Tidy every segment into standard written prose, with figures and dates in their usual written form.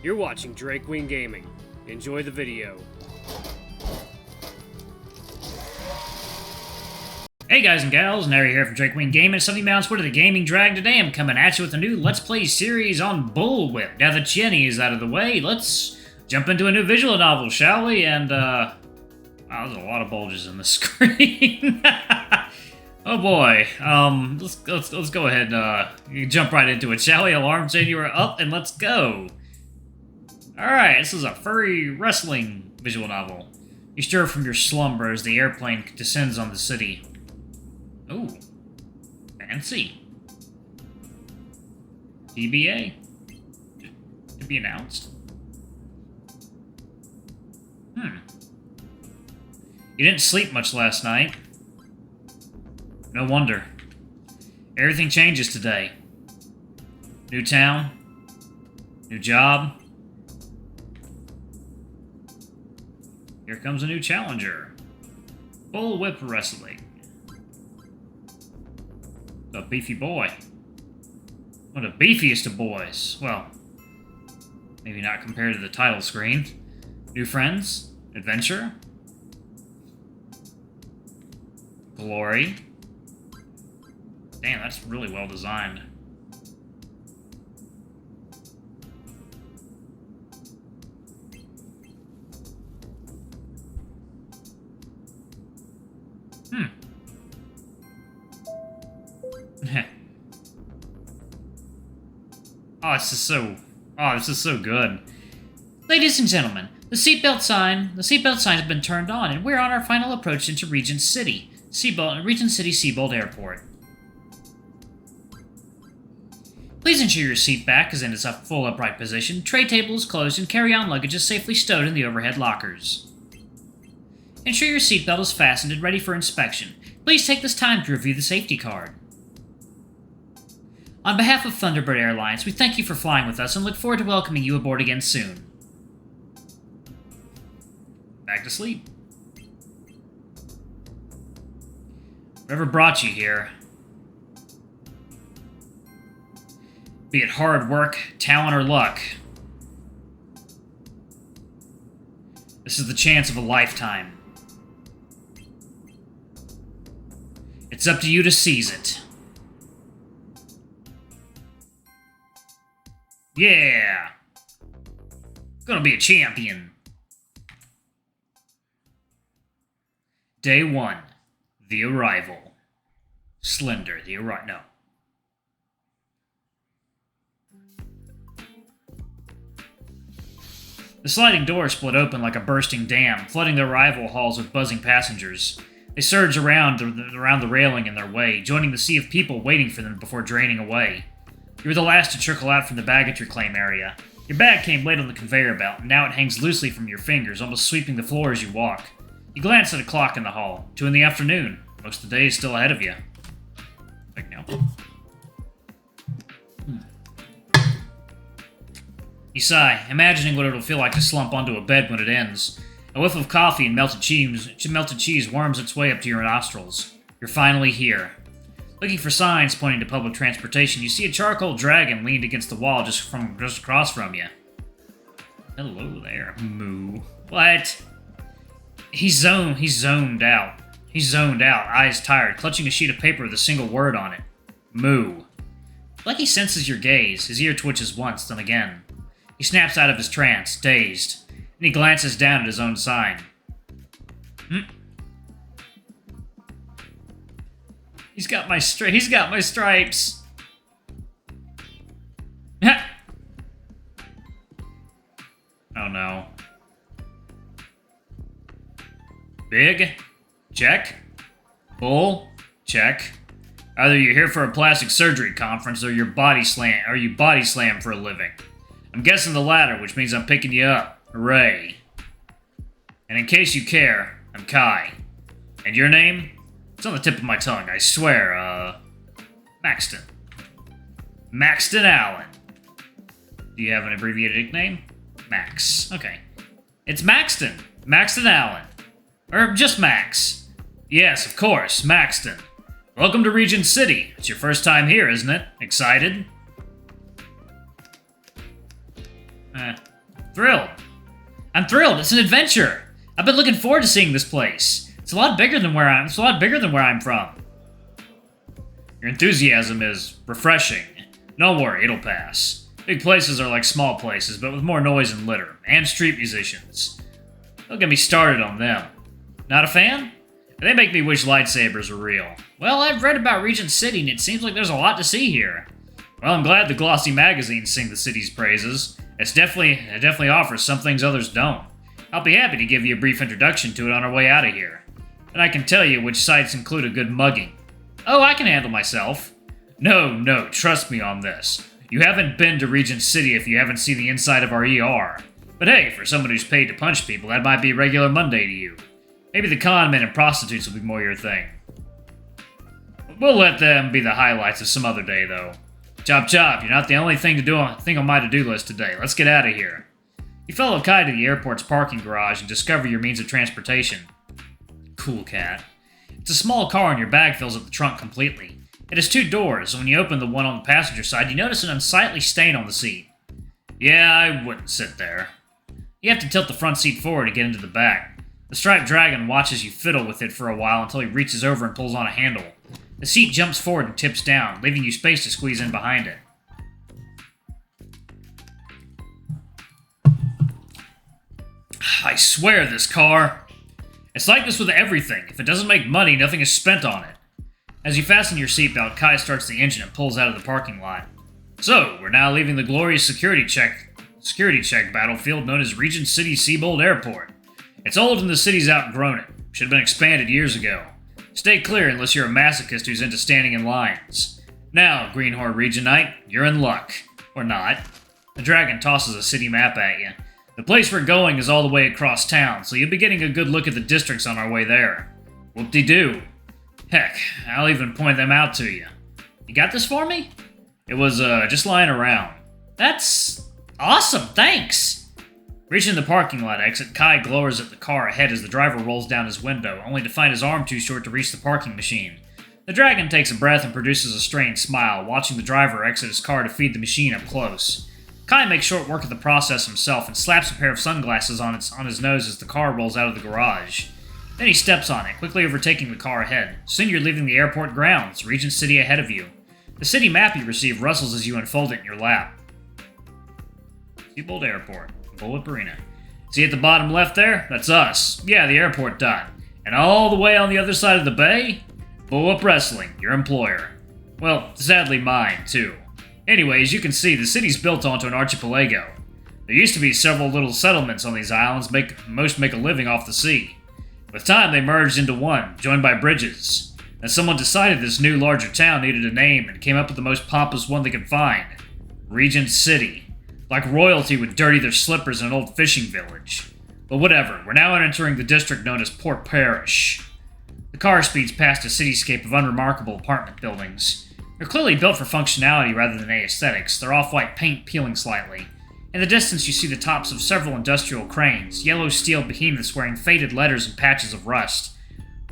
You're watching Drake Wing Gaming. Enjoy the video. Hey guys and gals, Nary here from Drake Wing Gaming. It's Sunday Mounts Wood of the Gaming Drag. Today I'm coming at you with a new Let's Play series on Bullwhip. Now that Jenny is out of the way, let's jump into a new visual novel, shall we? And, wow, there's a lot of bulges in the screen. Oh boy. Let's go ahead and jump right into it, shall we? Alarm chain, you are up, and let's go. Alright, this is a furry wrestling visual novel. You stir from your slumber as the airplane descends on the city. Ooh. Fancy. TBA. To be announced. You didn't sleep much last night. No wonder. Everything changes today. New town. New job. Here comes a new challenger. Bullwhip Wrestling. A beefy boy. One of the beefiest of boys. Well, maybe not compared to the title screen. New friends. Adventure. Glory. Damn, that's really well designed. This is so good. Ladies and gentlemen, the seatbelt sign has been turned on, and we're on our final approach into Regent City, Seabold Airport. Please ensure your seat back is in its full upright position, tray table is closed, and carry-on luggage is safely stowed in the overhead lockers. Ensure your seatbelt is fastened and ready for inspection. Please take this time to review the safety card. On behalf of Thunderbird Airlines, we thank you for flying with us and look forward to welcoming you aboard again soon. Back to sleep. Whatever brought you here, be it hard work, talent, or luck, this is the chance of a lifetime. It's up to you to seize it. Yeah! Gonna be a champion. Day 1. The Arrival. Slender, the arrival. No. The sliding door split open like a bursting dam, flooding the arrival halls with buzzing passengers. They surge around the railing in their way, joining the sea of people waiting for them before draining away. You were the last to trickle out from the baggage reclaim area. Your bag came late on the conveyor belt, and now it hangs loosely from your fingers, almost sweeping the floor as you walk. You glance at a clock in the hall. 2 in the afternoon. Most of the day is still ahead of you. Like now. You sigh, imagining what it'll feel like to slump onto a bed when it ends. A whiff of coffee and melted cheese worms its way up to your nostrils. You're finally here. Looking for signs pointing to public transportation, you see a charcoal dragon leaned against the wall just across from you. Hello there, Moo. What? He's zoned out. He's zoned out, eyes tired, clutching a sheet of paper with a single word on it. Moo. Like he senses your gaze, his ear twitches once, then again. He snaps out of his trance, dazed, and he glances down at his own sign. He's got my stripes. Oh no. Big? Check. Bull? Check. Either you're here for a plastic surgery conference or you body slam for a living. I'm guessing the latter, which means I'm picking you up. Hooray. And in case you care, I'm Kai. And your name? It's on the tip of my tongue, I swear, Maxton. Maxton Allen. Do you have an abbreviated nickname? Max. Okay. It's Maxton. Maxton Allen. Or just Max. Yes, of course, Maxton. Welcome to Regent City. It's your first time here, isn't it? Excited? Thrilled. I'm thrilled. It's an adventure. I've been looking forward to seeing this place. It's a lot bigger than where I'm from. Your enthusiasm is refreshing. Don't worry, it'll pass. Big places are like small places, but with more noise and litter, and street musicians. Don't get me started on them. Not a fan? They make me wish lightsabers were real. Well, I've read about Regent City, and it seems like there's a lot to see here. Well, I'm glad the glossy magazines sing the city's praises. It definitely offers some things others don't. I'll be happy to give you a brief introduction to it on our way out of here. And I can tell you which sites include a good mugging. Oh, I can handle myself. No, trust me on this. You haven't been to Regent City if you haven't seen the inside of our ER. But hey, for someone who's paid to punch people, that might be a regular Monday to you. Maybe the con men and prostitutes will be more your thing. We'll let them be the highlights of some other day, though. Chop chop, you're not the only thing on my to-do list today. Let's get out of here. You follow Kai to the airport's parking garage and discover your means of transportation. Cool cat. It's a small car and your bag fills up the trunk completely. It has 2 doors, and when you open the one on the passenger side, you notice an unsightly stain on the seat. Yeah, I wouldn't sit there. You have to tilt the front seat forward to get into the back. The striped dragon watches you fiddle with it for a while until he reaches over and pulls on a handle. The seat jumps forward and tips down, leaving you space to squeeze in behind it. I swear, this car. It's like this with everything. If it doesn't make money, nothing is spent on it. As you fasten your seatbelt, Kai starts the engine and pulls out of the parking lot. So, we're now leaving the glorious security check battlefield known as Regent City Seabold Airport. It's old and the city's outgrown it. Should have been expanded years ago. Stay clear unless you're a masochist who's into standing in lines. Now, Greenhorn Regionite, you're in luck. Or not. The dragon tosses a city map at you. The place we're going is all the way across town, so you'll be getting a good look at the districts on our way there. Whoop-de-doo. Heck, I'll even point them out to you. You got this for me? It was, just lying around. That's awesome, thanks! Reaching the parking lot exit, Kai glowers at the car ahead as the driver rolls down his window, only to find his arm too short to reach the parking machine. The dragon takes a breath and produces a strained smile, watching the driver exit his car to feed the machine up close. Kai makes short work of the process himself and slaps a pair of sunglasses on his nose as the car rolls out of the garage. Then he steps on it, quickly overtaking the car ahead. Soon you're leaving the airport grounds, Regent City ahead of you. The city map you receive rustles as you unfold it in your lap. Seabold Airport, Bullwhip Arena. See at the bottom left there? That's us. Yeah, the airport dot. And all the way on the other side of the bay? Bullwhip Wrestling, your employer. Well, sadly mine, too. Anyway, as you can see, the city's built onto an archipelago. There used to be several little settlements on these islands, most make a living off the sea. With time, they merged into one, joined by bridges. And someone decided this new, larger town needed a name and came up with the most pompous one they could find. Regent City. Like royalty would dirty their slippers in an old fishing village. But whatever, we're now entering the district known as Port Parish. The car speeds past a cityscape of unremarkable apartment buildings. They're clearly built for functionality rather than aesthetics, their off-white paint peeling slightly. In the distance you see the tops of several industrial cranes, yellow steel behemoths wearing faded letters and patches of rust.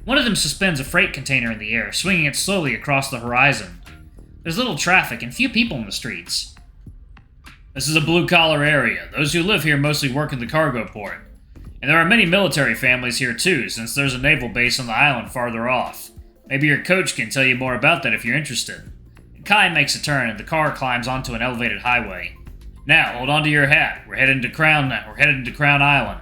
One of them suspends a freight container in the air, swinging it slowly across the horizon. There's little traffic and few people in the streets. This is a blue-collar area. Those who live here mostly work in the cargo port. And there are many military families here too, since there's a naval base on the island farther off. Maybe your coach can tell you more about that if you're interested. Kai makes a turn and the car climbs onto an elevated highway. Now, hold on to your hat. We're heading to Crown Island.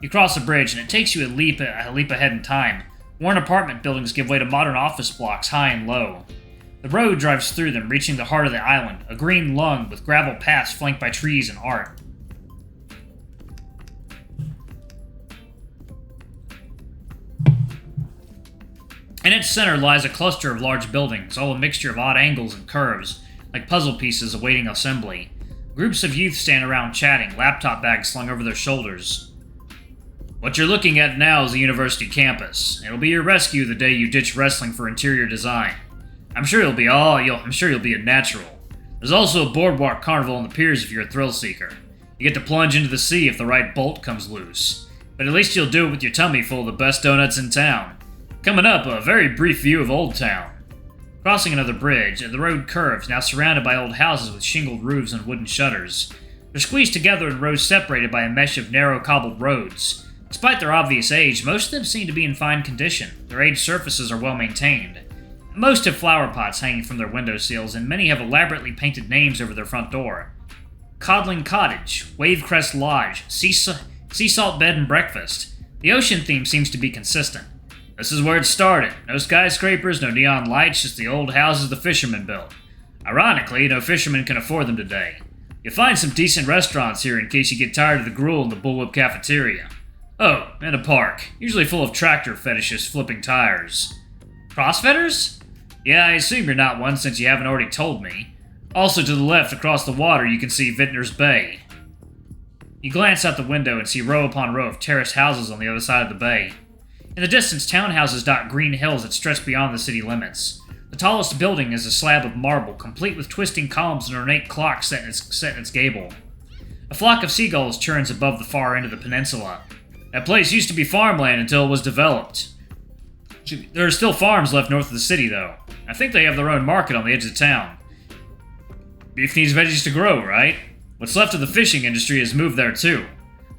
You cross a bridge, and it takes you a leap ahead in time. Worn apartment buildings give way to modern office blocks, high and low. The road drives through them, reaching the heart of the island, a green lung with gravel paths flanked by trees and art. In its center lies a cluster of large buildings, all a mixture of odd angles and curves, like puzzle pieces awaiting assembly. Groups of youth stand around chatting, laptop bags slung over their shoulders. What you're looking at now is the university campus. It'll be your rescue the day you ditch wrestling for interior design. I'm sure you'll be a natural. There's also a boardwalk carnival on the piers if you're a thrill seeker. You get to plunge into the sea if the right bolt comes loose. But at least you'll do it with your tummy full of the best donuts in town. Coming up, a very brief view of Oldtown. Crossing another bridge, the road curves, now surrounded by old houses with shingled roofs and wooden shutters. They're squeezed together in rows separated by a mesh of narrow cobbled roads. Despite their obvious age, most of them seem to be in fine condition. Their aged surfaces are well maintained. Most have flower pots hanging from their window sills, and many have elaborately painted names over their front door. Codling Cottage, Wavecrest Lodge, Sea Salt Bed and Breakfast. The ocean theme seems to be consistent. This is where it started. No skyscrapers, no neon lights, just the old houses the fishermen built. Ironically, no fishermen can afford them today. You'll find some decent restaurants here in case you get tired of the gruel in the Bullwhip cafeteria. Oh, and a park, usually full of tractor fetishists flipping tires. Crossfitters? Yeah, I assume you're not one since you haven't already told me. Also to the left, across the water, you can see Vintner's Bay. You glance out the window and see row upon row of terraced houses on the other side of the bay. In the distance, townhouses dot green hills that stretch beyond the city limits. The tallest building is a slab of marble, complete with twisting columns and ornate clock set in its gable. A flock of seagulls churns above the far end of the peninsula. That place used to be farmland until it was developed. There are still farms left north of the city, though. I think they have their own market on the edge of town. Beef needs veggies to grow, right? What's left of the fishing industry has moved there, too.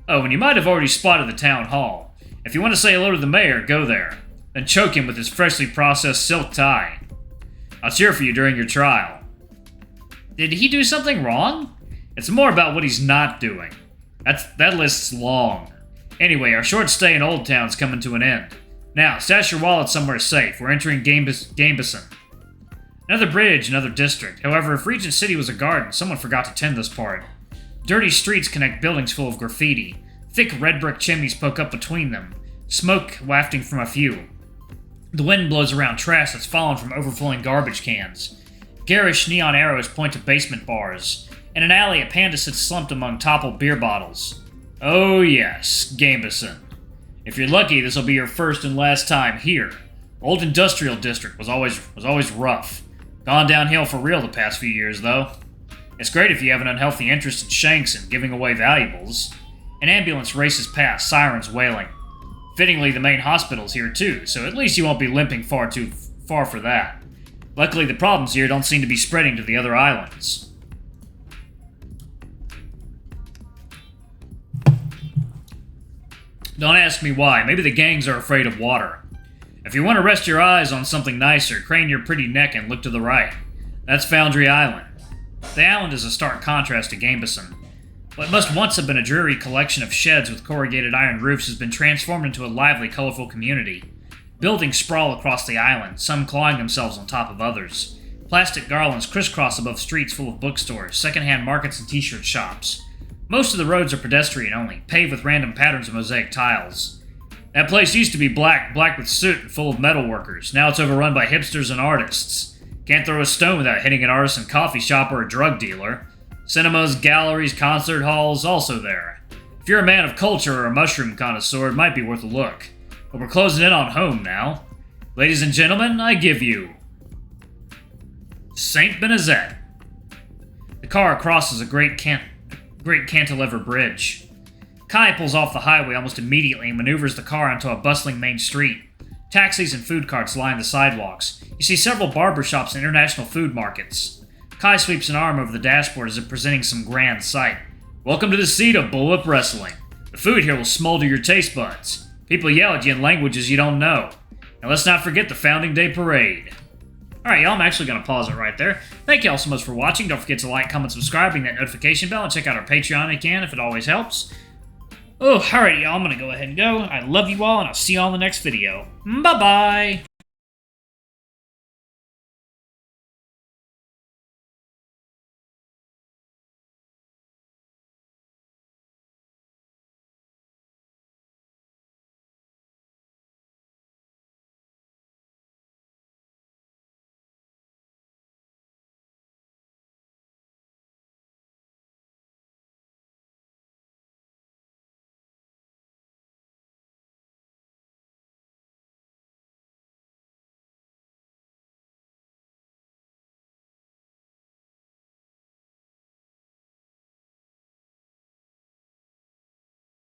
Oh, and you might have already spotted the town hall. If you want to say hello to the mayor, go there. Then choke him with his freshly processed silk tie. I'll cheer for you during your trial. Did he do something wrong? It's more about what he's not doing. That list's long. Anyway, our short stay in Oldtown's coming to an end. Now, stash your wallet somewhere safe. We're entering Gambeson. Another bridge, another district. However, if Regent City was a garden, someone forgot to tend this part. Dirty streets connect buildings full of graffiti. Thick red brick chimneys poke up between them, smoke wafting from a few. The wind blows around trash that's fallen from overflowing garbage cans. Garish neon arrows point to basement bars. In an alley, a panda sits slumped among toppled beer bottles. Oh yes, Gambeson. If you're lucky, this will be your first and last time here. Old Industrial District was always rough. Gone downhill for real the past few years, though. It's great if you have an unhealthy interest in shanks and giving away valuables. An ambulance races past, sirens wailing. Fittingly, the main hospital's here too, so at least you won't be limping far too far for that. Luckily, the problems here don't seem to be spreading to the other islands. Don't ask me why. Maybe the gangs are afraid of water. If you want to rest your eyes on something nicer, crane your pretty neck and look to the right. That's Foundry Island. The island is a stark contrast to Gambeson. What must once have been a dreary collection of sheds with corrugated iron roofs has been transformed into a lively, colorful community. Buildings sprawl across the island, some clawing themselves on top of others. Plastic garlands crisscross above streets full of bookstores, secondhand markets, and t-shirt shops. Most of the roads are pedestrian only, paved with random patterns of mosaic tiles. That place used to be black with soot and full of metal workers. Now it's overrun by hipsters and artists. Can't throw a stone without hitting an artisan coffee shop or a drug dealer. Cinemas, galleries, concert halls, also there. If you're a man of culture or a mushroom connoisseur, it might be worth a look. But we're closing in on home now. Ladies and gentlemen, I give you... St. Benette. The car crosses a great cantilever bridge. Kai pulls off the highway almost immediately and maneuvers the car onto a bustling main street. Taxis and food carts line the sidewalks. You see several barber shops and international food markets. Kai sweeps an arm over the dashboard as if presenting some grand sight. Welcome to the seat of Bullwhip Wrestling. The food here will smolder your taste buds. People yell at you in languages you don't know. And let's not forget the Founding Day Parade. Alright, y'all, I'm actually going to pause it right there. Thank y'all so much for watching. Don't forget to like, comment, subscribe, ring that notification bell, and check out our Patreon if you can, if it always helps. Oh, alright, y'all, I'm going to go ahead and go. I love you all, and I'll see you all in the next video. Bye-bye!